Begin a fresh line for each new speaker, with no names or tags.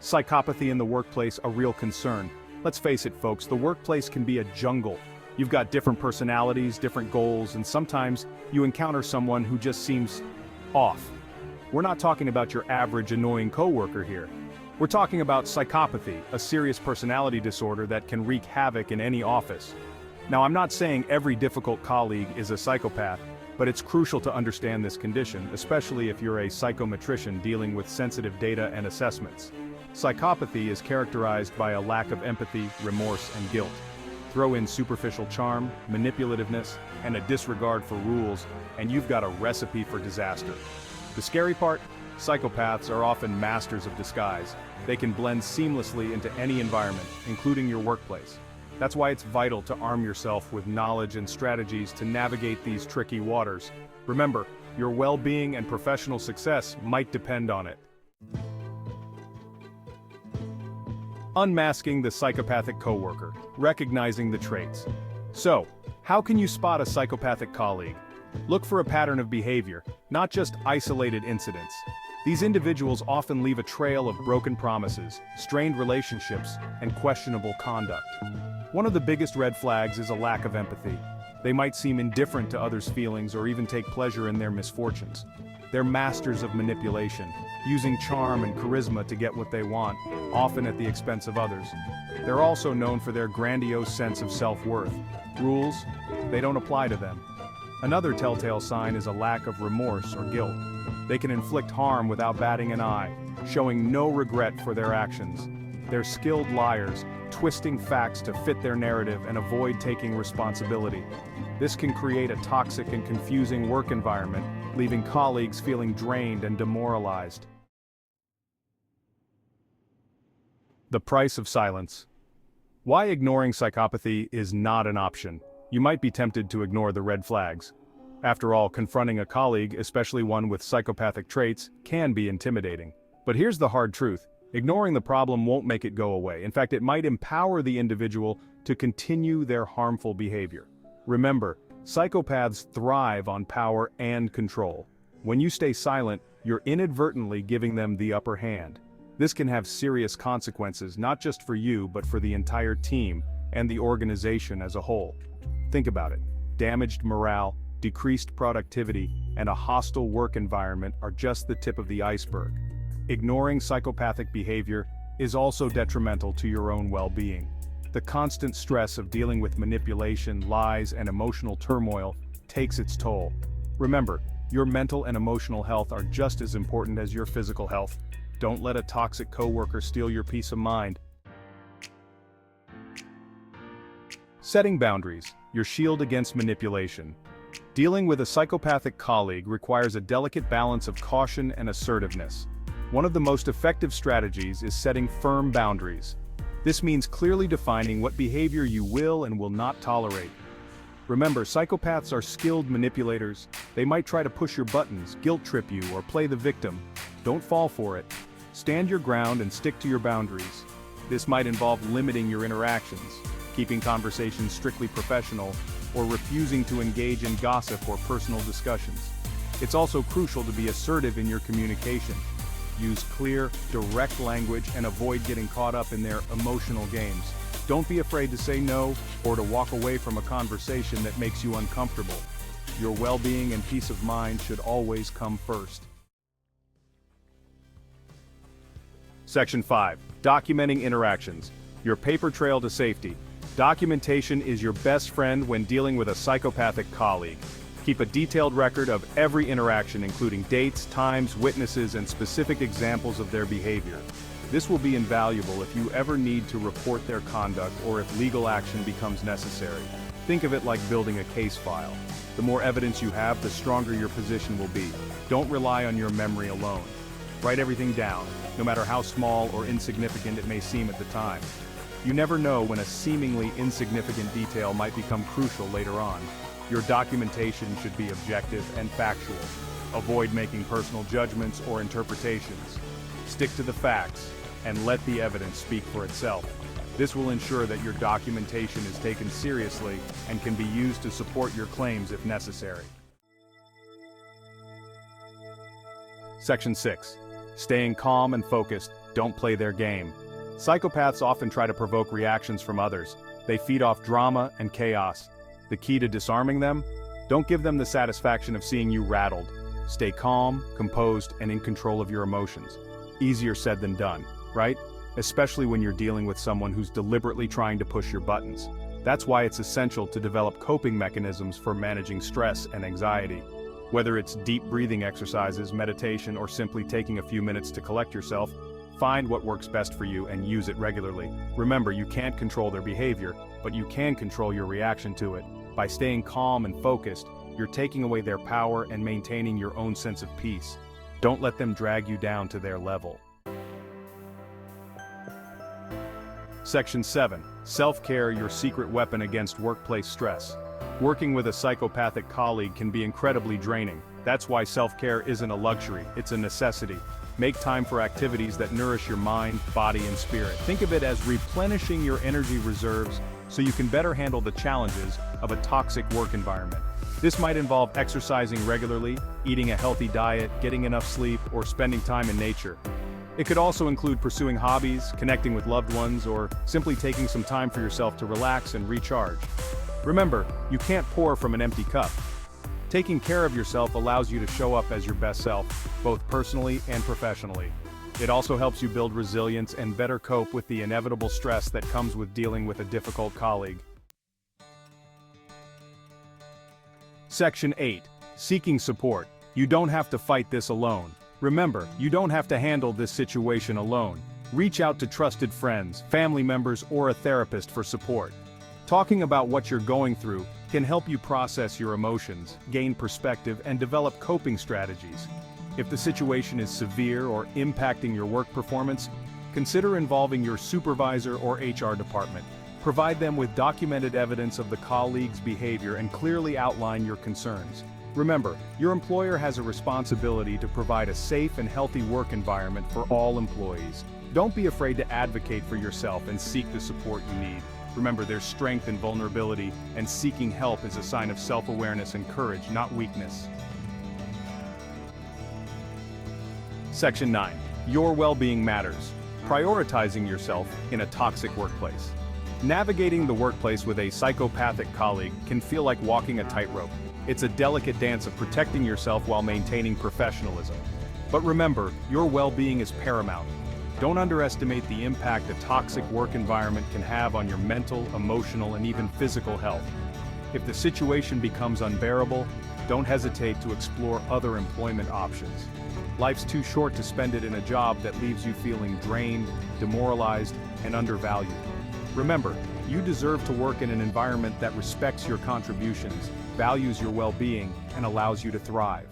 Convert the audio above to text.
psychopathy in the workplace a real concern? Let's face it, folks, the workplace can be a jungle. You've got different personalities, different goals, and sometimes you encounter someone who just seems off. We're not talking about your average annoying coworker here. We're talking about psychopathy, a serious personality disorder that can wreak havoc in any office. Now, I'm not saying every difficult colleague is a psychopath, but it's crucial to understand this condition, especially if you're a psychometrician dealing with sensitive data and assessments. Psychopathy is characterized by a lack of empathy, remorse, and guilt. Throw in superficial charm, manipulativeness, and a disregard for rules, and you've got a recipe for disaster. The scary part? Psychopaths are often masters of disguise. They can blend seamlessly into any environment, including your workplace. That's why it's vital to arm yourself with knowledge and strategies to navigate these tricky waters. Remember, your well-being and professional success might depend on it. Unmasking the psychopathic coworker, recognizing the traits. So, how can you spot a psychopathic colleague? Look for a pattern of behavior, not just isolated incidents. These individuals often leave a trail of broken promises, strained relationships, and questionable conduct. One of the biggest red flags is a lack of empathy. They might seem indifferent to others' feelings or even take pleasure in their misfortunes. They're masters of manipulation, using charm and charisma to get what they want, often at the expense of others. They're also known for their grandiose sense of self-worth. Rules, they don't apply to them. Another telltale sign is a lack of remorse or guilt. They can inflict harm without batting an eye, showing no regret for their actions. They're skilled liars, twisting facts to fit their narrative and avoid taking responsibility. This can create a toxic and confusing work environment, leaving colleagues feeling drained and demoralized. The price of silence. Why ignoring psychopathy is not an option. You might be tempted to ignore the red flags. After all, confronting a colleague, especially one with psychopathic traits, can be intimidating. But here's the hard truth. Ignoring the problem won't make it go away. In fact, it might empower the individual to continue their harmful behavior. Remember, psychopaths thrive on power and control. When you stay silent, you're inadvertently giving them the upper hand. This can have serious consequences, not just for you, but for the entire team and the organization as a whole. Think about it. Damaged morale, decreased productivity, and a hostile work environment are just the tip of the iceberg. Ignoring psychopathic behavior is also detrimental to your own well-being. The constant stress of dealing with manipulation, lies, and emotional turmoil takes its toll. Remember, your mental and emotional health are just as important as your physical health. Don't let a toxic coworker steal your peace of mind. Setting boundaries, your shield against manipulation. Dealing with a psychopathic colleague requires a delicate balance of caution and assertiveness. One of the most effective strategies is setting firm boundaries. This means clearly defining what behavior you will and will not tolerate. Remember, psychopaths are skilled manipulators. They might try to push your buttons, guilt trip you, or play the victim. Don't fall for it. Stand your ground and stick to your boundaries. This might involve limiting your interactions, keeping conversations strictly professional, or refusing to engage in gossip or personal discussions. It's also crucial to be assertive in your communication. Use clear, direct language and avoid getting caught up in their emotional games. Don't be afraid to say no or to walk away from a conversation that makes you uncomfortable. Your well-being and peace of mind should always come first. Section 5. Documenting interactions. Your paper trail to safety. Documentation is your best friend when dealing with a psychopathic colleague. Keep a detailed record of every interaction, including dates, times, witnesses, and specific examples of their behavior. This will be invaluable if you ever need to report their conduct or if legal action becomes necessary. Think of it like building a case file. The more evidence you have, the stronger your position will be. Don't rely on your memory alone. Write everything down, no matter how small or insignificant it may seem at the time. You never know when a seemingly insignificant detail might become crucial later on. Your documentation should be objective and factual. Avoid making personal judgments or interpretations. Stick to the facts and let the evidence speak for itself. This will ensure that your documentation is taken seriously and can be used to support your claims if necessary. Section 6. Staying calm and focused. don't play their game. Psychopaths often try to provoke reactions from others. They feed off drama and chaos. The key to disarming them? Don't give them the satisfaction of seeing you rattled. Stay calm, composed, and in control of your emotions. Easier said than done, right? Especially when you're dealing with someone who's deliberately trying to push your buttons. That's why it's essential to develop coping mechanisms for managing stress and anxiety. Whether it's deep breathing exercises, meditation, or simply taking a few minutes to collect yourself, find what works best for you and use it regularly. Remember, you can't control their behavior, but you can control your reaction to it. By staying calm and focused, you're taking away their power and maintaining your own sense of peace. Don't let them drag you down to their level. Section 7. Self-care, your secret weapon against workplace stress. Working with a psychopathic colleague can be incredibly draining. That's why self-care isn't a luxury, it's a necessity. Make time for activities that nourish your mind, body, and spirit. Think of it as replenishing your energy reserves so you can better handle the challenges of a toxic work environment. This might involve exercising regularly, eating a healthy diet, getting enough sleep, or spending time in nature. It could also include pursuing hobbies, connecting with loved ones, or simply taking some time for yourself to relax and recharge. Remember, you can't pour from an empty cup. Taking care of yourself allows you to show up as your best self, both personally and professionally. It also helps you build resilience and better cope with the inevitable stress that comes with dealing with a difficult colleague. Section 8. Seeking support. You don't have to fight this alone. Remember, you don't have to handle this situation alone. Reach out to trusted friends, family members, or a therapist for support. Talking about what you're going through can help you process your emotions, gain perspective, and develop coping strategies. If the situation is severe or impacting your work performance, consider involving your supervisor or HR department. Provide them with documented evidence of the colleague's behavior and clearly outline your concerns. Remember, your employer has a responsibility to provide a safe and healthy work environment for all employees. Don't be afraid to advocate for yourself and seek the support you need. Remember, there's strength in vulnerability, and seeking help is a sign of self-awareness and courage, not weakness. Section 9. Your well-being matters. Prioritizing yourself in a toxic workplace. Navigating the workplace with a psychopathic colleague can feel like walking a tightrope. It's a delicate dance of protecting yourself while maintaining professionalism. But remember, your well-being is paramount. Don't underestimate the impact a toxic work environment can have on your mental, emotional, and even physical health. If the situation becomes unbearable, don't hesitate to explore other employment options. Life's too short to spend it in a job that leaves you feeling drained, demoralized, and undervalued. Remember, you deserve to work in an environment that respects your contributions, values your well-being, and allows you to thrive.